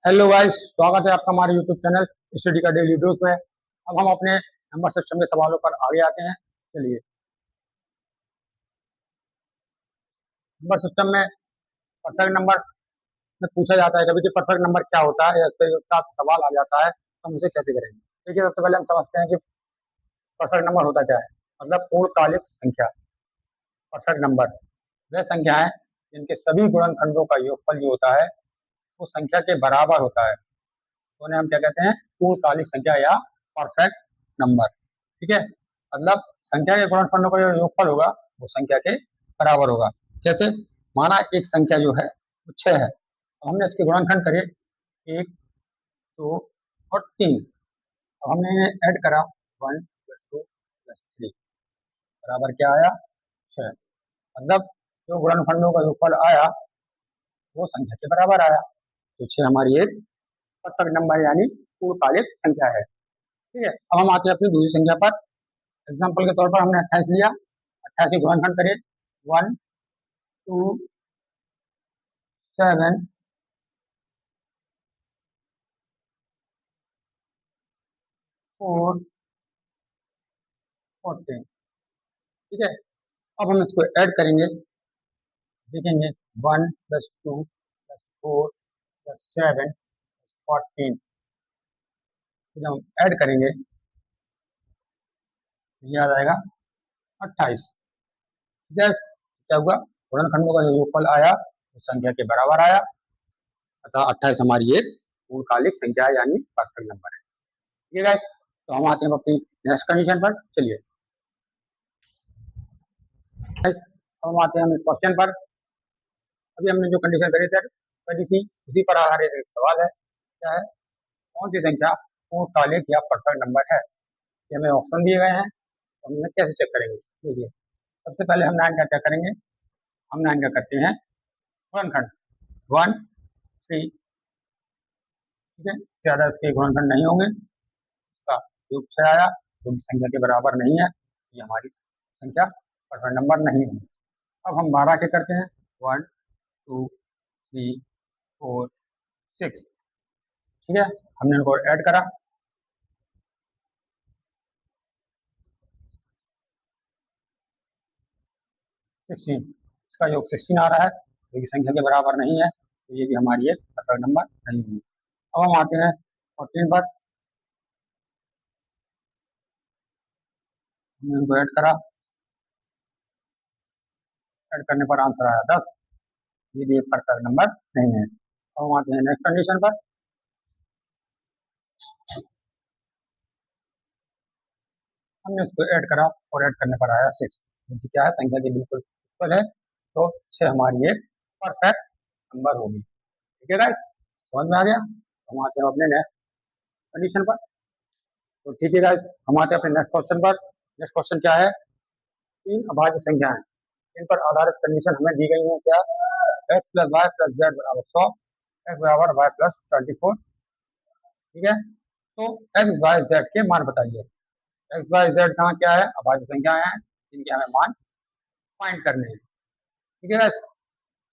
Hello guys, स्वागत है आपका हमारे यूट्यूब चैनल स्टडी का डेली डोज में। अब हम अपने नंबर सिस्टम के सवालों पर आगे आते हैं। चलिए, नंबर सिस्टम में परफेक्ट नंबर में पूछा जाता है कभी कि परफेक्ट नंबर क्या होता है, या इसके साथ सवाल आ जाता है तो हम उसे कैसे करेंगे। देखिए, सबसे पहले हम समझते हैं कि परफेक्ट नंबर होता क्या है। मतलब पूर्णकालिक संख्या। परफेक्ट नंबर वह संख्या है जिनके सभी गुणनखंडों का योगफल जो होता है वो संख्या के बराबर होता है, तो उन्हें हम क्या कहते हैं, पूर्णकालिक संख्या या परफेक्ट नंबर। ठीक है, मतलब संख्या के गुणनखंडों का जो योगफल होगा वो संख्या के बराबर होगा। जैसे माना एक संख्या जो है वो 6 है, तो हमने इसके गुणनखंड करे 1, 2 और 3। अब हमने इन्हें ऐड करा 1 + 2 + 3 बराबर क्या आया, 6। मतलब जो गुणनखंडों का योगफल आया वो संख्या के बराबर आया, तो 6 हमारी एक परफेक्ट नंबर यानी पूर्णकालिक संख्या है। ठीक है, अब हम आते हैं अपनी दूसरी संख्या पर। एग्जाम्पल के तौर पर हमने 28 लिया, 28 के गुणनखंड करे 1, 2, 7, 4, 14। ठीक है, अब हम इसको ऐड करेंगे, देखेंगे 1 + 2 + 4 + 7 + 14। जब हम ऐड करेंगे तो ये आ जाएगा 28। क्या हुआ, गुणनखंडों का जो योगफल आया वो संख्या के बराबर आया, अतः 28 हमारी एक पूर्णकालिक संख्या है यानी परफेक्ट नंबर है। ठीक है गाइस, तो हम आते हैं अपनी नेक्स्ट कंडीशन पर। चलिए गाइस, अब हम आते हैं हम क्वेश्चन पर। अभी हमने जो कंडीशन करी थी उसी पर आधारित एक सवाल है। क्या है, कौन सी संख्या पूर्णकालिक या परफेक्ट नंबर है। ये हमें ऑप्शन दिए गए हैं, तो हम इन्हें कैसे चेक करेंगे। देखिए, सबसे पहले हम 9 का चेक करेंगे। हम 9 का करते हैं गुणनखंड 1, 3। ठीक है, ज्यादा इसके गुणनखंड नहीं होंगे, इसका योग 6 आया जो कि संख्या के बराबर नहीं है, ये हमारी संख्या परफेक्ट नंबर नहीं होगी। अब हम 12 के करते हैं 1, 2, 3, 4, 6। ठीक है, हमने इनको ऐड करा, 16। इसका योग 16 आ रहा है जो कि संख्या के बराबर नहीं है, तो ये भी हमारी एक परफेक्ट नंबर नहीं होगी। अब हम आते हैं 14 पर। हमने इनको ऐड करा, ऐड करने पर आंसर आया 10। ये भी एक परफेक्ट नंबर नहीं है। अब हम आते हैं नेक्स्ट कंडीशन पर। हमने इसको ऐड करा और ऐड करने पर आया 6, क्योंकि क्या है, संख्या के बिल्कुल इक्वल है, तो 6 हमारी एक परफेक्ट नंबर होगी। ठीक है गाइस, समझ में आ गया। हम आते हैं अपने नेक्स्ट कंडीशन पर। तो ठीक है गाइस, हम आते हैं अपने नेक्स्ट क्वेश्चन पर। नेक्स्ट क्वेश्चन क्या है, 3 अभाज्य संख्याएं, इन पर आधारित कंडीशन हमें दी गई है। क्या, x + y + z = 100, x = y + 24। ठीक है, तो x y z के मान बताइए। एक्स वाई जेड कहाँ क्या है, अभाज्य संख्याएं हैं जिनके हमें मान फाइंड करने हैं। ठीक है,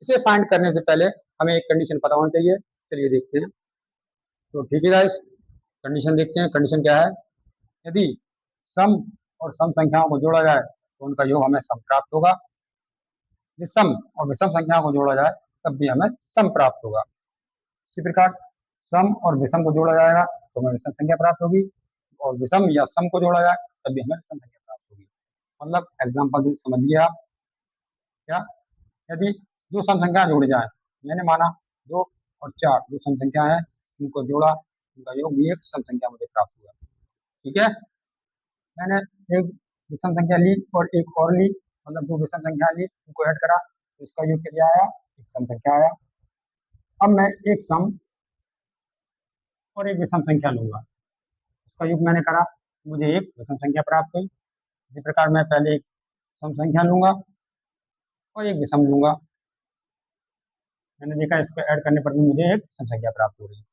इसे फाइंड करने से पहले हमें एक कंडीशन पता होनी चाहिए। चलिए देखते हैं। तो ठीक है गाइस, कंडीशन देखते हैं। कंडीशन क्या है, यदि सम और सम संख्याओं को जोड़ा जाए तो उनका योग हमें सम प्राप्त होगा। विषम और विषम संख्याओं को जोड़ा जाए तब भी हमें सम प्राप्त होगा। इसी प्रकार सम और विषम को जोड़ा जाएगा तो हमें विषम संख्या प्राप्त होगी, और विषम या सम को जोड़ा जाए तब भी हमें विषम संख्या प्राप्त होगी। मतलब एग्जाम्पल समझिए आप। क्या, यदि दो सम संख्या जोड़ी जाए, मैंने माना 2 और 4 दो सम संख्या है, उनको जोड़ा, उनका योग भी एक सम संख्या मुझे प्राप्त हुआ। ठीक है, मैंने एक विषम संख्या ली और एक और ली, मतलब दो विषम संख्या ली, उनको ऐड करा तो इसका योग क्या आया, एक सम संख्या आया। अब मैं एक सम और एक विषम संख्या लूंगा, उसका योग मैंने करा, मुझे एक विषम संख्या प्राप्त हुई। इसी प्रकार मैं पहले एक सम संख्या लूंगा और एक विषम लूंगा, मैंने देखा इसको ऐड करने पर भी मुझे एक सम संख्या प्राप्त हो रही है।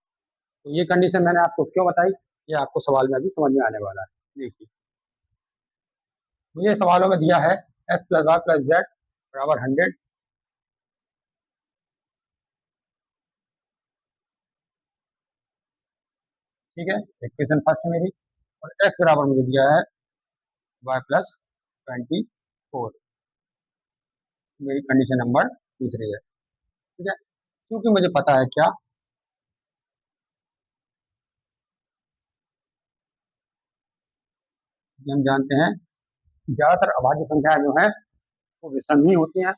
तो ये कंडीशन मैंने आपको क्यों बताई, ये आपको सवाल में अभी समझ में आने वाला है। देखिए, मुझे सवालों में दिया है x + y + z = 100, ठीक है, इक्वेशन फर्स्ट है मेरी। और x बराबर मुझे दिया है y+24, मेरी कंडीशन नंबर दूसरी है। ठीक है, क्योंकि मुझे पता है क्या, कि हम जानते हैं ज्यादातर अभाज्य संख्या जो है वो विषम ही होती हैं।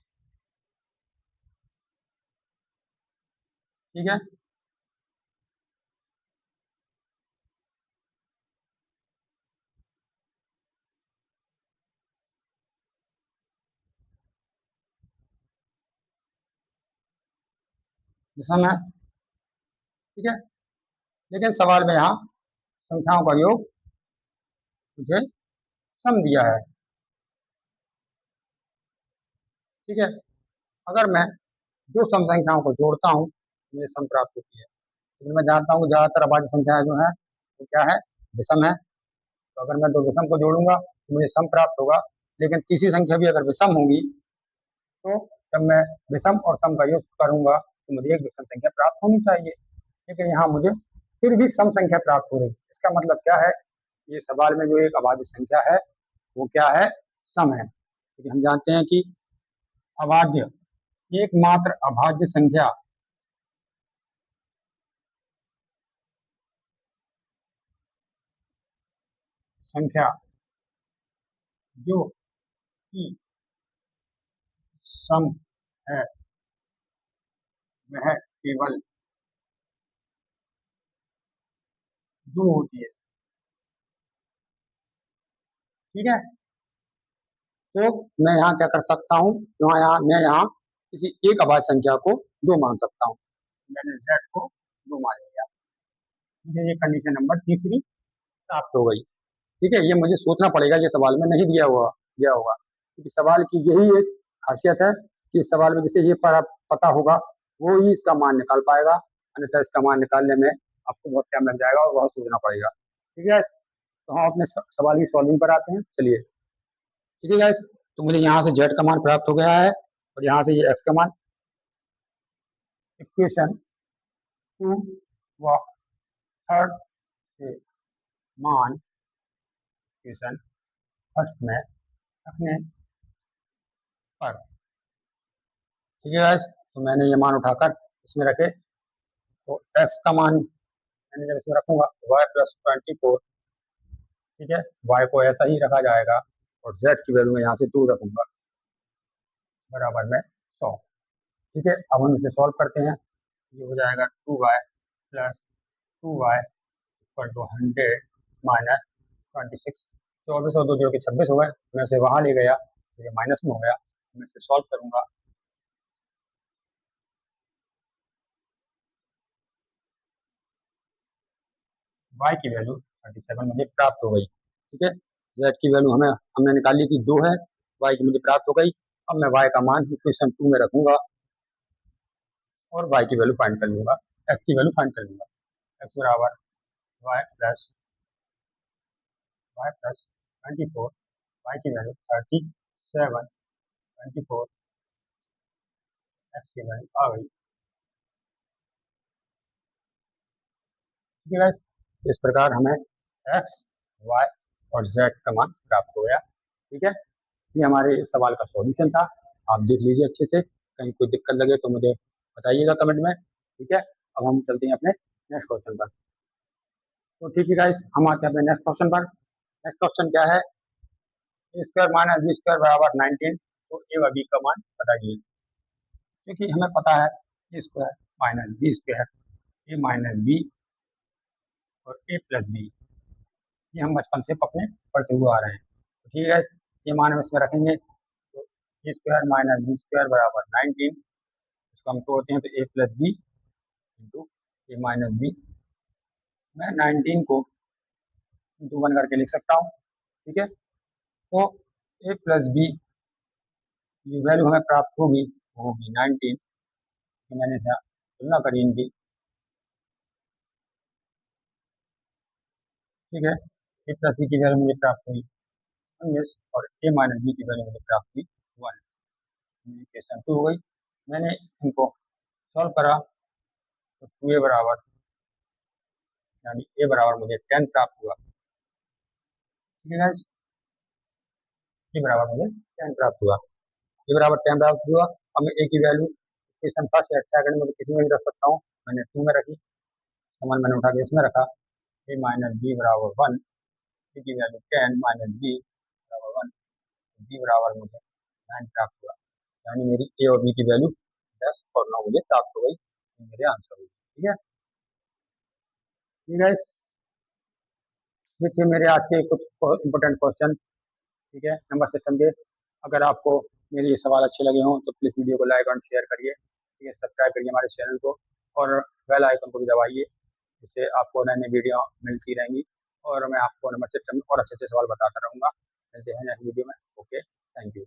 ठीक है, विषम है। ठीक है, लेकिन सवाल में यहाँ संख्याओं का योग मुझे सम दिया है। ठीक है, अगर मैं दो सम संख्याओं को जोड़ता हूँ मुझे सम प्राप्त होती है, लेकिन मैं जानता हूँ कि ज्यादातर अभाज्य संख्याएं जो है वो क्या है, विषम है। तो अगर मैं दो विषम को जोड़ूंगा तो मुझे सम प्राप्त होगा, लेकिन तीसरी संख्या भी अगर विषम होगी तो जब मैं विषम और सम का योग करूंगा तो मुझे एक विषम संख्या प्राप्त होनी चाहिए। लेकिन यहाँ मुझे फिर भी सम संख्या प्राप्त हो रही है। इसका मतलब क्या है, ये सवाल में जो एक अभाज्य संख्या है वो क्या है, सम है। क्योंकि हम जानते हैं कि अभाज्य, एकमात्र अभाज्य संख्या संख्या जो कि सम है वह केवल दो होती है। ठीक है, तो मैं यहाँ क्या कर सकता हूँ, मैं यहाँ किसी एक अभाज्य संख्या को दो मान सकता हूँ। मैंने z को दो मान लिया, मुझे ये कंडीशन नंबर तीसरी प्राप्त हो गई। ठीक है, ये मुझे सोचना पड़ेगा, ये सवाल में नहीं दिया होगा, क्योंकि सवाल की यही एक खासियत है कि इस सवाल में जिसे ये पता होगा वो ही इसका मान निकाल पाएगा, अन्यथा इसका मान निकालने में आपको बहुत टाइम लग जाएगा और बहुत सोचना पड़ेगा। ठीक है, तो हम अपने सवाल की सॉल्विंग पर आते हैं, चलिए। ठीक है गाइस, तो मुझे यहाँ से z का मान प्राप्त हो गया है और यहाँ से ये x का मान। इक्वेशन टू व थर्ड से मान इक्वेशन फर्स्ट में रखने पर, ठीक है गाइस, तो मैंने ये मान उठाकर इसमें रखे, तो x का मान मैंने जब इसमें रखूंगा y+24, ठीक है, y को ऐसा ही रखा जाएगा और z की वैल्यू में यहाँ से 2 रखूंगा, बराबर में 100। ठीक है, अब हम इसे सॉल्व करते हैं। ये हो जाएगा 2y+2y इक्वल टू 100 -26। 24 और 2 जोड़ के 26 हो गए, मैं इसे वहां ले गया तो ये माइनस में हो गया। मैं इसे सॉल्व करूंगा, y की वैल्यू 37 मुझे प्राप्त हो गई। ठीक है, z की वैल्यू हमने निकाल ली थी 2 है, y की मुझे प्राप्त हो गई। अब मैं y का मान इक्वेशन 2 में रखूंगा और y की वैल्यू फाइंड कर लूंगा, x की वैल्यू फाइंड कर लूंगा। x बराबर y+24, y की वैल्यू 37, 24, x की वैल्यू आ गई। ठीक है guys? इस प्रकार हमें x, y और z का मान प्राप्त हो गया। ठीक है, ये हमारे इस सवाल का सॉल्यूशन था। आप देख लीजिए अच्छे से, कहीं कोई दिक्कत लगे तो मुझे बताइएगा कमेंट में। ठीक है, अब हम चलते हैं अपने नेक्स्ट क्वेश्चन पर। तो ठीक है गाइस, हम आते हैं अपने नेक्स्ट क्वेश्चन पर। नेक्स्ट क्वेश्चन क्या है, ए स्क्वायर माइनस बी स्क्वायर बराबर 19, तो ए व बी का मान बताइए। क्योंकि हमें पता है ए स्क्वायर माइनस बी स्क्वायर, ए माइनस बी और ए प्लस बी, ये हम बचपन से अपने पढ़ते हुए आ रहे हैं। तो ठीक है, ये मान हम इसमें रखेंगे, तो ए स्क्वायर माइनस बी स्क्वायर बराबर 19, इसको हम तोड़ते हैं तो ए प्लस बी इंटू ए माइनस बी। मैं 19 को इंटू 1 करके लिख सकता हूँ। ठीक है, तो ए प्लस बी की वैल्यू हमें प्राप्त होगी, वो होगी 19, कि मैंने तुलना करी इनकी। ठीक है, ए प्लस बी की वैल्यू मुझे प्राप्त हुई 19 और ए माइनस बी की वैल्यू मुझे प्राप्त हुई 1। इक्वेशन 2 हो गई। मैंने इनको सॉल्व करा तो 2a बराबर यानी ए बराबर मुझे 10 प्राप्त हुआ। ठीक है गाइस, ए बराबर मुझे 10 प्राप्त हुआ, ए बराबर 10 प्राप्त हुआ। अब मैं ए की वैल्यू इक्वेशन फर्स्ट या सेकंड में किसी में भी रख सकता हूँ, मैंने 2 में रखी, समान मैंने उठा के इसमें रखा, ए माइनस बी बराबर 1, ए की वैल्यू 10 माइनस बी बराबर 1, बी बराबर मुझे 9 प्राप्त हुआ, यानी मेरी ए और बी की वैल्यू 10 और 9 मुझे प्राप्त हो गई, मेरे आंसर हुई। ठीक है, ठीक है, ये थे मेरे आज के कुछ इंपॉर्टेंट क्वेश्चन। ठीक है, नंबर सिस्टम के। अगर आपको मेरे ये सवाल अच्छे लगे हों तो प्लीज़ वीडियो को लाइक और शेयर करिए। ठीक है, सब्सक्राइब करिए हमारे चैनल को और बेल आइकन को भी दबाइए, जिससे आपको नई नई वीडियो मिलती रहेंगी और मैं आपको नंबर सिस्टम में और अच्छे अच्छे सवाल बताता रहूँगा। मिलते हैं नेक्स्ट वीडियो में। Okay, thank you.